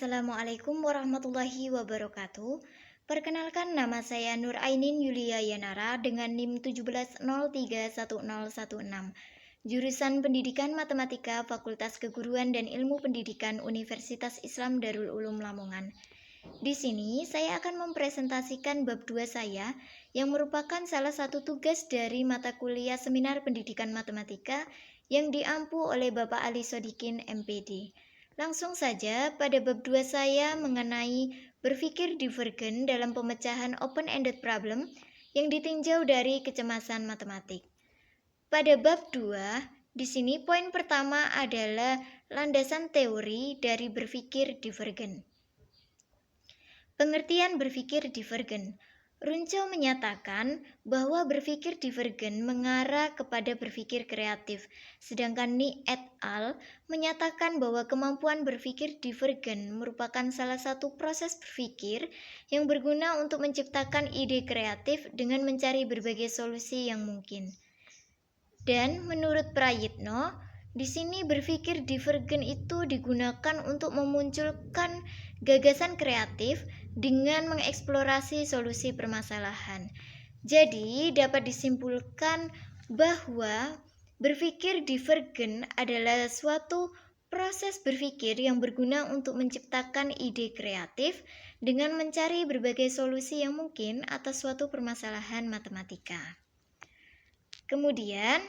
Assalamualaikum warahmatullahi wabarakatuh. Perkenalkan, nama saya Nur Ainin Yulia Yanara dengan NIM 17031016, jurusan Pendidikan Matematika Fakultas Keguruan dan Ilmu Pendidikan Universitas Islam Darul Ulum Lamongan. Di sini saya akan mempresentasikan bab 2 saya yang merupakan salah satu tugas dari mata kuliah Seminar Pendidikan Matematika yang diampu oleh Bapak Ali Sodikin MPD. Langsung saja pada bab 2 saya mengenai berpikir divergen dalam pemecahan open-ended problem yang ditinjau dari kecemasan matematik. Pada bab 2, di sini poin pertama adalah landasan teori dari berpikir divergen. Pengertian berpikir divergen. Runco menyatakan bahwa berpikir divergen mengarah kepada berpikir kreatif, sedangkan Ni et al. Menyatakan bahwa kemampuan berpikir divergen merupakan salah satu proses berpikir yang berguna untuk menciptakan ide kreatif dengan mencari berbagai solusi yang mungkin. Dan menurut Prayitno, di sini berpikir divergen itu digunakan untuk memunculkan gagasan kreatif dengan mengeksplorasi solusi permasalahan. Jadi, dapat disimpulkan bahwa berpikir divergen adalah suatu proses berpikir yang berguna untuk menciptakan ide kreatif dengan mencari berbagai solusi yang mungkin atas suatu permasalahan matematika. Kemudian,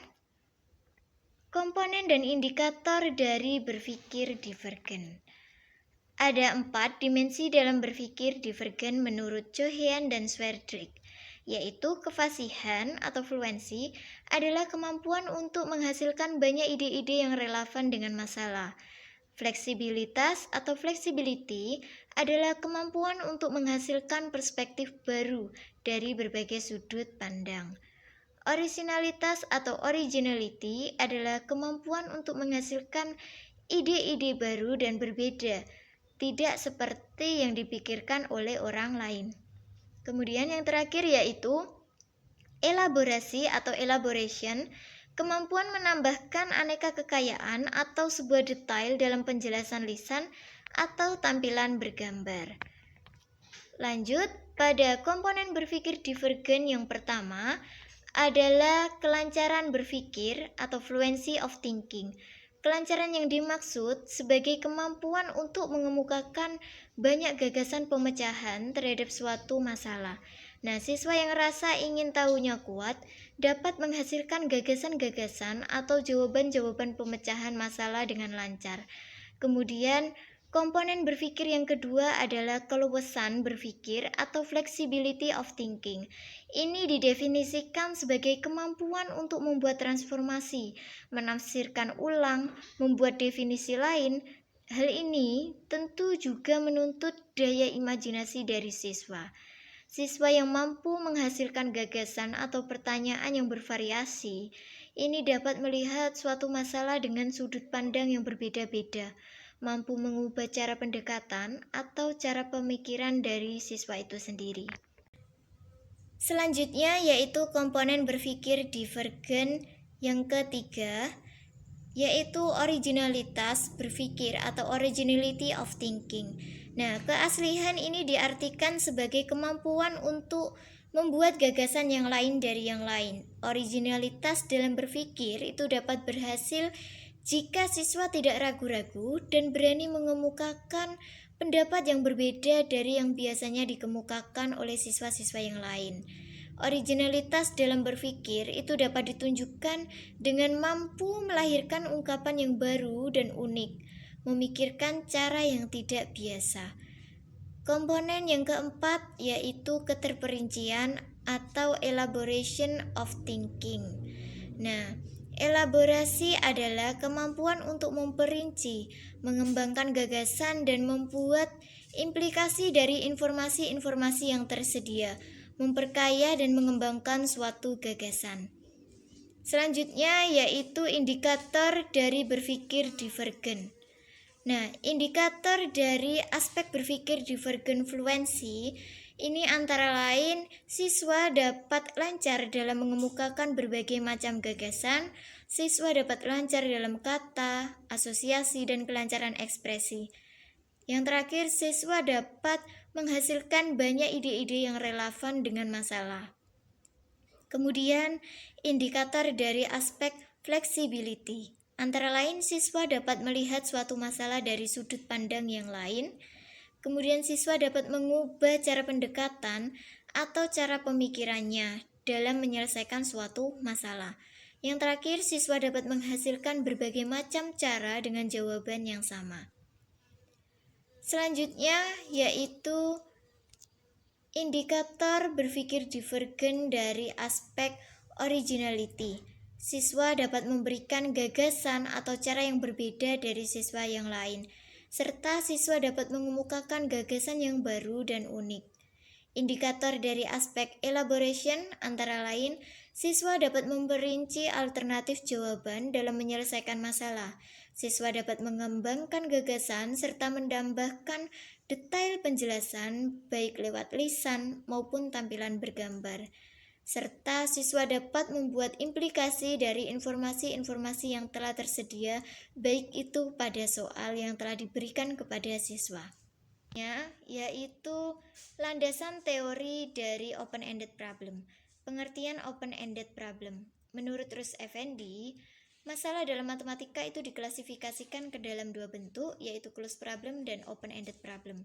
komponen dan indikator dari berpikir divergen. Ada 4 dimensi dalam berpikir divergen menurut Cohean dan Swerdrich, yaitu kefasihan atau fluensi adalah kemampuan untuk menghasilkan banyak ide-ide yang relevan dengan masalah. Fleksibilitas atau flexibility adalah kemampuan untuk menghasilkan perspektif baru dari berbagai sudut pandang. Originalitas atau originality adalah kemampuan untuk menghasilkan ide-ide baru dan berbeda, tidak seperti yang dipikirkan oleh orang lain. Kemudian yang terakhir yaitu elaborasi atau elaboration, kemampuan menambahkan aneka kekayaan atau sebuah detail dalam penjelasan lisan atau tampilan bergambar. Lanjut, pada komponen berpikir divergen yang pertama adalah kelancaran berpikir atau fluency of thinking. Kelancaran yang dimaksud sebagai kemampuan untuk mengemukakan banyak gagasan pemecahan terhadap suatu masalah. Nah, siswa yang rasa ingin tahunya kuat dapat menghasilkan gagasan-gagasan atau jawaban-jawaban pemecahan masalah dengan lancar. Kemudian, komponen berpikir yang kedua adalah keluasan berpikir atau flexibility of thinking. Ini didefinisikan sebagai kemampuan untuk membuat transformasi, menafsirkan ulang, membuat definisi lain. Hal ini tentu juga menuntut daya imajinasi dari siswa. Siswa yang mampu menghasilkan gagasan atau pertanyaan yang bervariasi, ini dapat melihat suatu masalah dengan sudut pandang yang berbeda-beda, mampu mengubah cara pendekatan atau cara pemikiran dari siswa itu sendiri. Selanjutnya yaitu komponen berpikir divergen yang ketiga, yaitu originalitas berpikir atau originality of thinking. Nah, keaslian ini diartikan sebagai kemampuan untuk membuat gagasan yang lain dari yang lain. Originalitas dalam berpikir itu dapat berhasil jika siswa tidak ragu-ragu dan berani mengemukakan pendapat yang berbeda dari yang biasanya dikemukakan oleh siswa-siswa yang lain. Originalitas dalam berpikir itu dapat ditunjukkan dengan mampu melahirkan ungkapan yang baru dan unik, memikirkan cara yang tidak biasa. Komponen yang keempat yaitu keterperincian atau elaboration of thinking. Nah, elaborasi adalah kemampuan untuk memperinci, mengembangkan gagasan dan membuat implikasi dari informasi-informasi yang tersedia, memperkaya dan mengembangkan suatu gagasan. Selanjutnya yaitu indikator dari berpikir divergen. Nah, indikator dari aspek berpikir divergen fluensi ini antara lain siswa dapat lancar dalam mengemukakan berbagai macam gagasan, siswa dapat lancar dalam kata, asosiasi, dan kelancaran ekspresi. Yang terakhir, siswa dapat menghasilkan banyak ide-ide yang relevan dengan masalah. Kemudian, indikator dari aspek flexibility. Antara lain, siswa dapat melihat suatu masalah dari sudut pandang yang lain. Kemudian, siswa dapat mengubah cara pendekatan atau cara pemikirannya dalam menyelesaikan suatu masalah. Yang terakhir, siswa dapat menghasilkan berbagai macam cara dengan jawaban yang sama. Selanjutnya yaitu indikator berpikir divergen dari aspek originality. Siswa dapat memberikan gagasan atau cara yang berbeda dari siswa yang lain, serta siswa dapat mengemukakan gagasan yang baru dan unik. Indikator dari aspek elaboration antara lain, siswa dapat memperinci alternatif jawaban dalam menyelesaikan masalah. Siswa dapat mengembangkan gagasan serta menambahkan detail penjelasan baik lewat lisan maupun tampilan bergambar. Serta siswa dapat membuat implikasi dari informasi-informasi yang telah tersedia, baik itu pada soal yang telah diberikan kepada siswa. Yaitu landasan teori dari open-ended problem. Pengertian open-ended problem. Menurut Rus Effendi, masalah dalam matematika itu diklasifikasikan ke dalam dua bentuk, yaitu closed problem dan open-ended problem.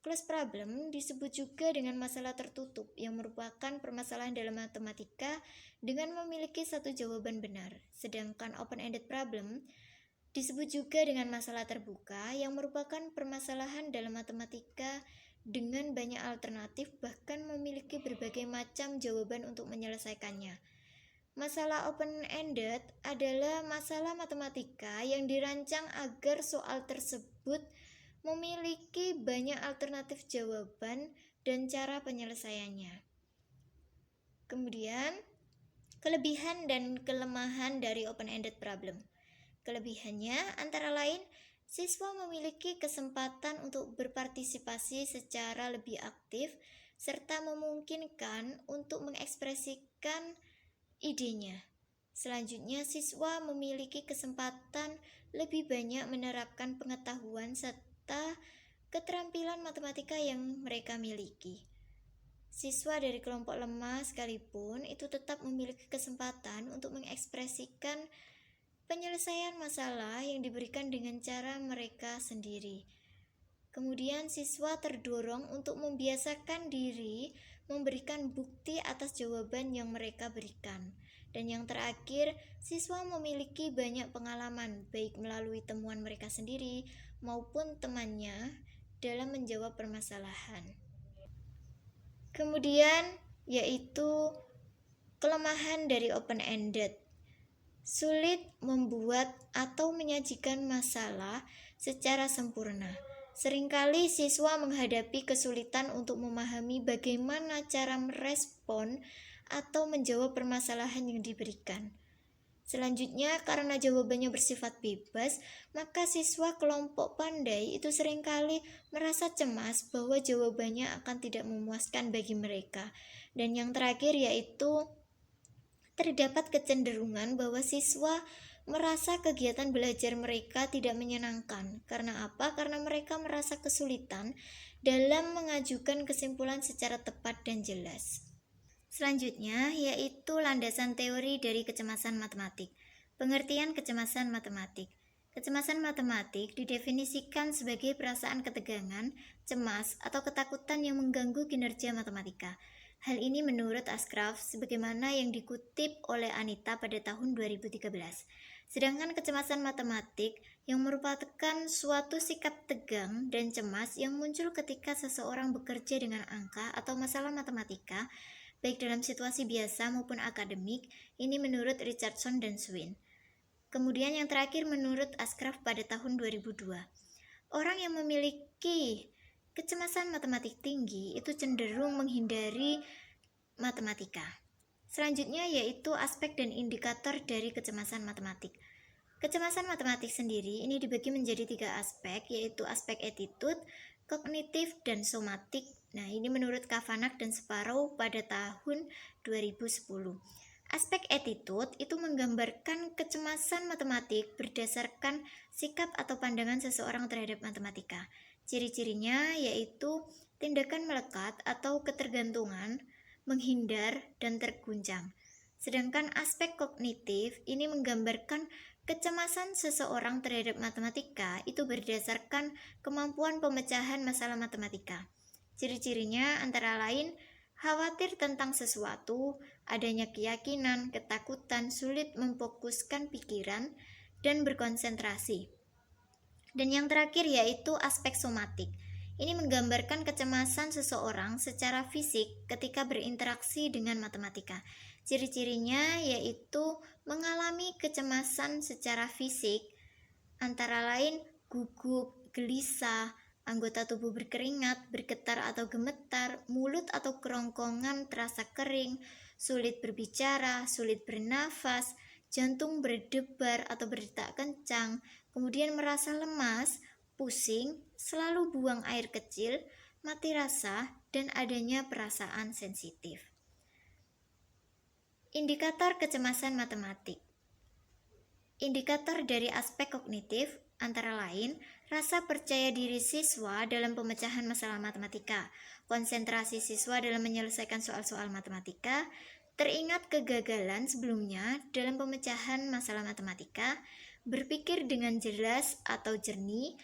Closed problem disebut juga dengan masalah tertutup, yang merupakan permasalahan dalam matematika dengan memiliki satu jawaban benar. Sedangkan open-ended problem disebut juga dengan masalah terbuka, yang merupakan permasalahan dalam matematika dengan banyak alternatif, bahkan memiliki berbagai macam jawaban untuk menyelesaikannya. Masalah open-ended adalah masalah matematika yang dirancang agar soal tersebut memiliki banyak alternatif jawaban dan cara penyelesaiannya. Kemudian, kelebihan dan kelemahan dari open-ended problem. Kelebihannya antara lain, siswa memiliki kesempatan untuk berpartisipasi secara lebih aktif serta memungkinkan untuk mengekspresikan idenya. Selanjutnya, siswa memiliki kesempatan lebih banyak menerapkan pengetahuan serta keterampilan matematika yang mereka miliki. Siswa dari kelompok lemah sekalipun itu tetap memiliki kesempatan untuk mengekspresikan penyelesaian masalah yang diberikan dengan cara mereka sendiri. Kemudian siswa terdorong untuk membiasakan diri memberikan bukti atas jawaban yang mereka berikan. Dan yang terakhir, siswa memiliki banyak pengalaman baik melalui temuan mereka sendiri maupun temannya dalam menjawab permasalahan. Kemudian yaitu kelemahan dari open-ended. Sulit membuat atau menyajikan masalah secara sempurna. Seringkali siswa menghadapi kesulitan untuk memahami bagaimana cara merespon atau menjawab permasalahan yang diberikan. Selanjutnya, karena jawabannya bersifat bebas, maka siswa kelompok pandai itu seringkali merasa cemas bahwa jawabannya akan tidak memuaskan bagi mereka. Dan yang terakhir yaitu terdapat kecenderungan bahwa siswa merasa kegiatan belajar mereka tidak menyenangkan. Karena apa? Karena mereka merasa kesulitan dalam mengajukan kesimpulan secara tepat dan jelas. Selanjutnya yaitu landasan teori dari kecemasan matematik. Pengertian kecemasan matematik. Kecemasan matematik didefinisikan sebagai perasaan ketegangan, cemas, atau ketakutan yang mengganggu kinerja matematika. Hal ini menurut Ashcraft sebagaimana yang dikutip oleh Anita pada tahun 2013. Sedangkan kecemasan matematik yang merupakan suatu sikap tegang dan cemas yang muncul ketika seseorang bekerja dengan angka atau masalah matematika, baik dalam situasi biasa maupun akademik, ini menurut Richardson dan Swin. Kemudian yang terakhir menurut Ashcraft pada tahun 2002. Orang yang memiliki kecemasan matematik tinggi itu cenderung menghindari matematika. Selanjutnya yaitu aspek dan indikator dari kecemasan matematik. Kecemasan matematik sendiri ini dibagi menjadi 3 aspek, yaitu aspek attitude, kognitif, dan somatik. Nah, ini menurut Kavanagh dan Sparrow pada tahun 2010. Aspek attitude itu menggambarkan kecemasan matematik berdasarkan sikap atau pandangan seseorang terhadap matematika. Ciri-cirinya yaitu tindakan melekat atau ketergantungan, menghindar, dan terguncang. Sedangkan aspek kognitif ini menggambarkan kecemasan seseorang terhadap matematika itu berdasarkan kemampuan pemecahan masalah matematika. Ciri-cirinya antara lain khawatir tentang sesuatu, adanya keyakinan, ketakutan, sulit memfokuskan pikiran, dan berkonsentrasi. Dan yang terakhir yaitu aspek somatik. Ini menggambarkan kecemasan seseorang secara fisik ketika berinteraksi dengan matematika. Ciri-cirinya yaitu mengalami kecemasan secara fisik, antara lain gugup, gelisah, anggota tubuh berkeringat, bergetar atau gemetar, mulut atau kerongkongan terasa kering, sulit berbicara, sulit bernafas, jantung berdebar atau berdetak kencang, kemudian merasa lemas, pusing, selalu buang air kecil, mati rasa, dan adanya perasaan sensitif. Indikator kecemasan matematik. Indikator dari aspek kognitif antara lain rasa percaya diri siswa dalam pemecahan masalah matematika, konsentrasi siswa dalam menyelesaikan soal-soal matematika, teringat kegagalan sebelumnya dalam pemecahan masalah matematika, berpikir dengan jelas atau jernih,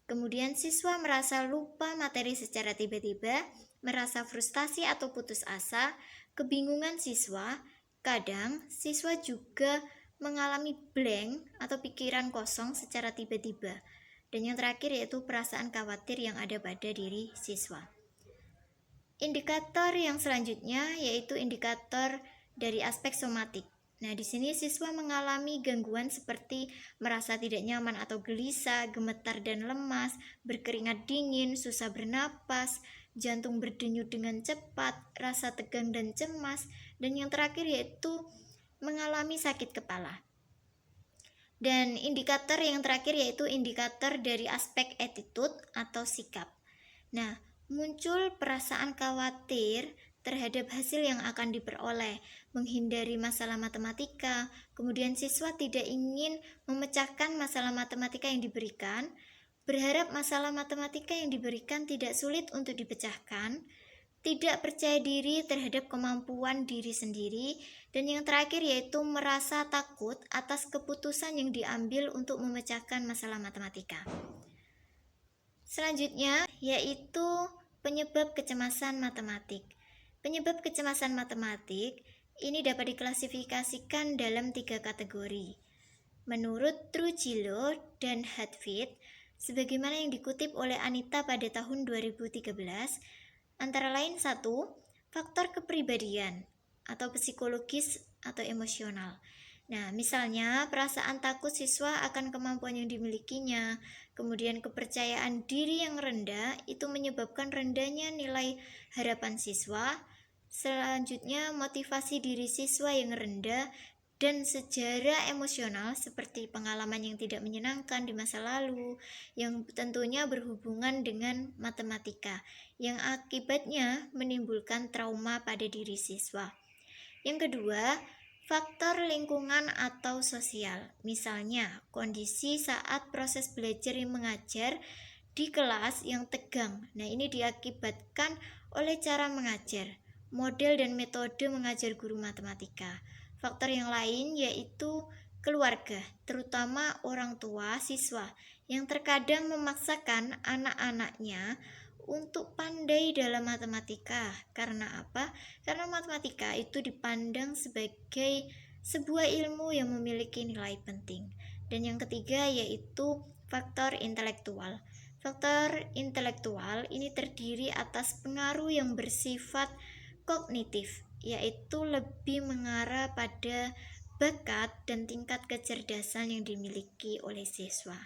kemudian siswa merasa lupa materi secara tiba-tiba, merasa frustasi atau putus asa, kebingungan siswa, kadang siswa juga mengalami blank atau pikiran kosong secara tiba-tiba. Dan yang terakhir yaitu perasaan khawatir yang ada pada diri siswa. Indikator yang selanjutnya yaitu indikator dari aspek somatik. Nah, di sini siswa mengalami gangguan seperti merasa tidak nyaman atau gelisah, gemetar dan lemas, berkeringat dingin, susah bernapas, jantung berdenyut dengan cepat, rasa tegang dan cemas, dan yang terakhir yaitu mengalami sakit kepala. Dan indikator yang terakhir yaitu indikator dari aspek attitude atau sikap. Nah, muncul perasaan khawatir terhadap hasil yang akan diperoleh, menghindari masalah matematika, kemudian siswa tidak ingin memecahkan masalah matematika yang diberikan, berharap masalah matematika yang diberikan tidak sulit untuk dipecahkan, tidak percaya diri terhadap kemampuan diri sendiri, dan yang terakhir yaitu merasa takut atas keputusan yang diambil untuk memecahkan masalah matematika. Selanjutnya yaitu penyebab kecemasan matematik. Penyebab kecemasan matematik ini dapat diklasifikasikan dalam 3 kategori. Menurut Trujillo dan Hadfield, sebagaimana yang dikutip oleh Anita pada tahun 2013, antara lain 1. Faktor kepribadian atau psikologis atau emosional. Nah, misalnya perasaan takut siswa akan kemampuan yang dimilikinya, kemudian kepercayaan diri yang rendah itu menyebabkan rendahnya nilai harapan siswa. Selanjutnya, motivasi diri siswa yang rendah dan sejarah emosional seperti pengalaman yang tidak menyenangkan di masa lalu yang tentunya berhubungan dengan matematika yang akibatnya menimbulkan trauma pada diri siswa. Yang kedua, faktor lingkungan atau sosial, misalnya kondisi saat proses belajar yang mengajar di kelas yang tegang. Nah, ini diakibatkan oleh cara mengajar, model dan metode mengajar guru matematika. Faktor yang lain yaitu keluarga, terutama orang tua siswa yang terkadang memaksakan anak-anaknya untuk pandai dalam matematika. Karena apa? Karena matematika itu dipandang sebagai sebuah ilmu yang memiliki nilai penting. Dan yang ketiga yaitu faktor intelektual. Faktor intelektual ini terdiri atas pengaruh yang bersifat kognitif, yaitu lebih mengarah pada bakat dan tingkat kecerdasan yang dimiliki oleh siswa.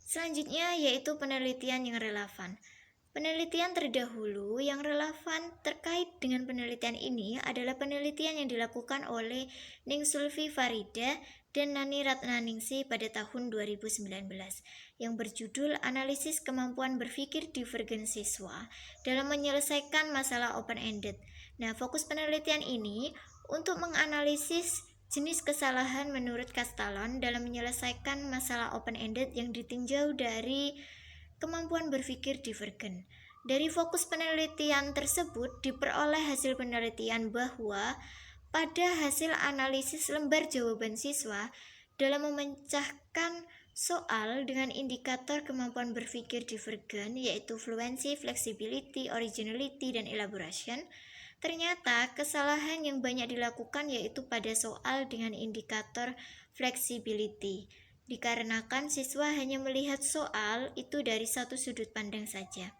Selanjutnya yaitu penelitian yang relevan. Penelitian terdahulu yang relevan terkait dengan penelitian ini adalah penelitian yang dilakukan oleh Ning Sulfi Farida dan Nani Ratnaningsih pada tahun 2019 yang berjudul Analisis Kemampuan Berpikir Divergen Siswa dalam Menyelesaikan Masalah Open-Ended. Nah, fokus penelitian ini untuk menganalisis jenis kesalahan menurut Castellon dalam menyelesaikan masalah open-ended yang ditinjau dari kemampuan berpikir divergen. Dari fokus penelitian tersebut diperoleh hasil penelitian bahwa pada hasil analisis lembar jawaban siswa dalam memecahkan soal dengan indikator kemampuan berpikir divergen yaitu fluency, flexibility, originality, dan elaboration, ternyata kesalahan yang banyak dilakukan yaitu pada soal dengan indikator flexibility, dikarenakan siswa hanya melihat soal itu dari satu sudut pandang saja.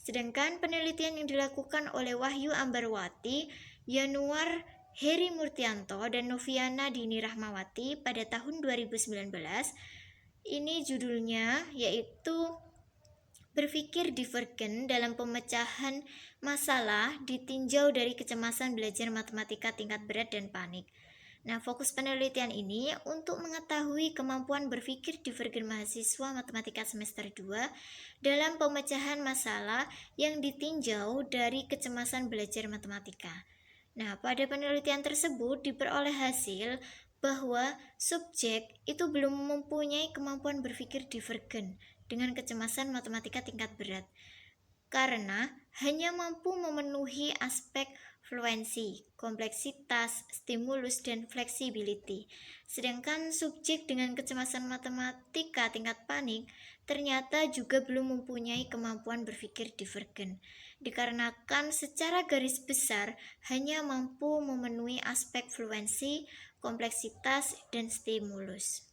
Sedangkan penelitian yang dilakukan oleh Wahyu Ambarwati, Yanuar Heri Murtianto, dan Noviana Dini Rahmawati pada tahun 2019, ini judulnya yaitu berpikir divergen dalam pemecahan masalah ditinjau dari kecemasan belajar matematika tingkat berat dan panik. Nah, fokus penelitian ini untuk mengetahui kemampuan berpikir divergen mahasiswa matematika semester 2 dalam pemecahan masalah yang ditinjau dari kecemasan belajar matematika. Nah, pada penelitian tersebut diperoleh hasil bahwa subjek itu belum mempunyai kemampuan berpikir divergen dengan kecemasan matematika tingkat berat, karena hanya mampu memenuhi aspek fluensi, kompleksitas, stimulus, dan flexibility. Sedangkan subjek dengan kecemasan matematika tingkat panik ternyata juga belum mempunyai kemampuan berpikir divergen, dikarenakan secara garis besar hanya mampu memenuhi aspek fluensi, kompleksitas, dan stimulus.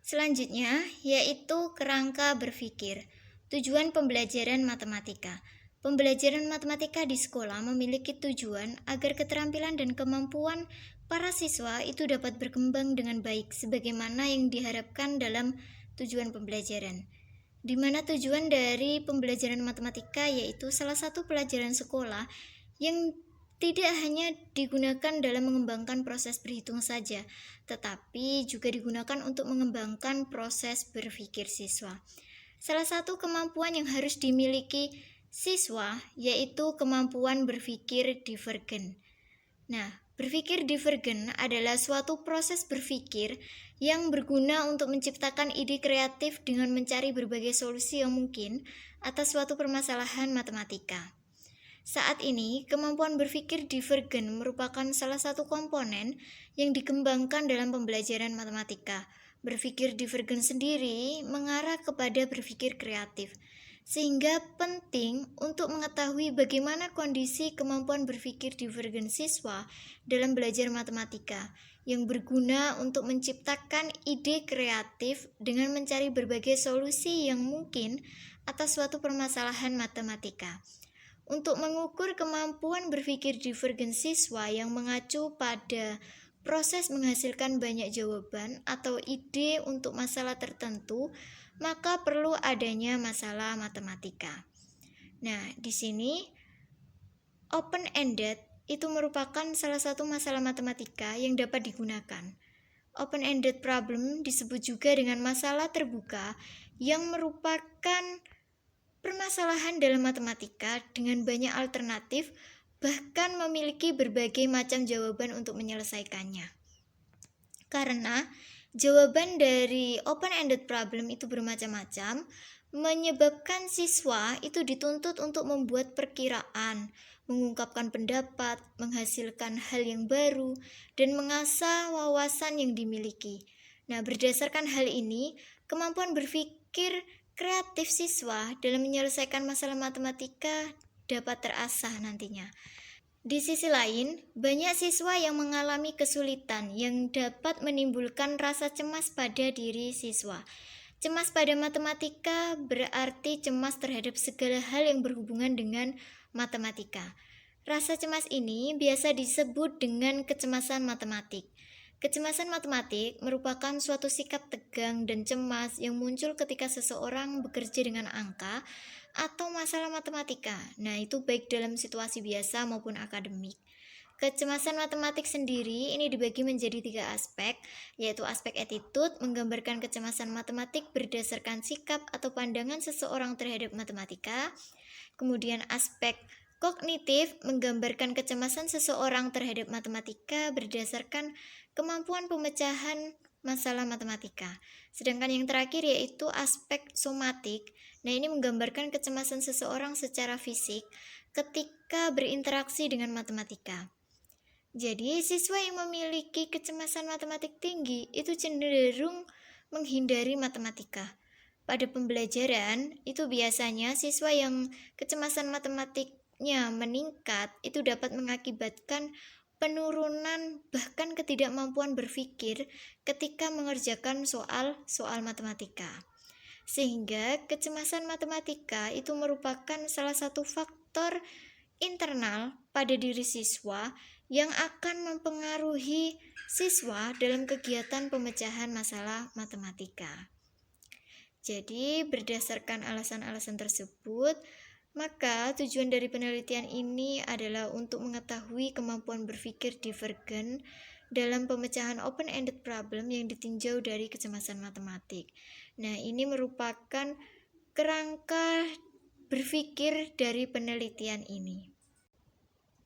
Selanjutnya yaitu kerangka berpikir. Tujuan pembelajaran matematika. Pembelajaran matematika di sekolah memiliki tujuan agar keterampilan dan kemampuan para siswa itu dapat berkembang dengan baik sebagaimana yang diharapkan dalam tujuan pembelajaran. Di mana tujuan dari pembelajaran matematika yaitu salah satu pelajaran sekolah yang tidak hanya digunakan dalam mengembangkan proses berhitung saja, tetapi juga digunakan untuk mengembangkan proses berpikir siswa. Salah satu kemampuan yang harus dimiliki siswa yaitu kemampuan berpikir divergen. Nah, berpikir divergen adalah suatu proses berpikir yang berguna untuk menciptakan ide kreatif dengan mencari berbagai solusi yang mungkin atas suatu permasalahan matematika. Saat ini, kemampuan berpikir divergen merupakan salah satu komponen yang dikembangkan dalam pembelajaran matematika. Berpikir divergen sendiri mengarah kepada berpikir kreatif, sehingga penting untuk mengetahui bagaimana kondisi kemampuan berpikir divergen siswa dalam belajar matematika yang berguna untuk menciptakan ide kreatif dengan mencari berbagai solusi yang mungkin atas suatu permasalahan matematika. Untuk mengukur kemampuan berpikir divergen siswa yang mengacu pada proses menghasilkan banyak jawaban atau ide untuk masalah tertentu, maka perlu adanya masalah matematika. Nah, di sini open-ended itu merupakan salah satu masalah matematika yang dapat digunakan. Open-ended problem disebut juga dengan masalah terbuka yang merupakan permasalahan dalam matematika dengan banyak alternatif, bahkan memiliki berbagai macam jawaban untuk menyelesaikannya. Karena jawaban dari open-ended problem itu bermacam-macam, menyebabkan siswa itu dituntut untuk membuat perkiraan, mengungkapkan pendapat, menghasilkan hal yang baru, dan mengasah wawasan yang dimiliki. Nah, berdasarkan hal ini, kemampuan berpikir kreatif siswa dalam menyelesaikan masalah matematika dapat terasah nantinya. Di sisi lain, banyak siswa yang mengalami kesulitan yang dapat menimbulkan rasa cemas pada diri siswa. Cemas pada matematika berarti cemas terhadap segala hal yang berhubungan dengan matematika. Rasa cemas ini biasa disebut dengan kecemasan matematik. Kecemasan matematik merupakan suatu sikap tegang dan cemas yang muncul ketika seseorang bekerja dengan angka atau masalah matematika. Nah, itu baik dalam situasi biasa maupun akademik. Kecemasan matematik sendiri ini dibagi menjadi 3 aspek, yaitu aspek attitude menggambarkan kecemasan matematik berdasarkan sikap atau pandangan seseorang terhadap matematika. Kemudian aspek kognitif menggambarkan kecemasan seseorang terhadap matematika berdasarkan kemampuan pemecahan masalah matematika. Sedangkan yang terakhir yaitu aspek somatik. Nah, ini menggambarkan kecemasan seseorang secara fisik ketika berinteraksi dengan matematika. Jadi, siswa yang memiliki kecemasan matematik tinggi itu cenderung menghindari matematika. Pada pembelajaran, itu biasanya siswa yang kecemasan matematiknya meningkat itu dapat mengakibatkan penurunan bahkan ketidakmampuan berpikir ketika mengerjakan soal-soal matematika. Sehingga kecemasan matematika itu merupakan salah satu faktor internal pada diri siswa yang akan mempengaruhi siswa dalam kegiatan pemecahan masalah matematika. Jadi, berdasarkan alasan-alasan tersebut, maka tujuan dari penelitian ini adalah untuk mengetahui kemampuan berpikir divergen dalam pemecahan open-ended problem yang ditinjau dari kecemasan matematik. Nah, ini merupakan kerangka berpikir dari penelitian ini.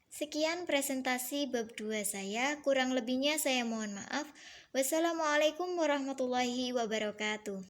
Sekian presentasi bab 2 saya, kurang lebihnya saya mohon maaf. Wassalamualaikum warahmatullahi wabarakatuh.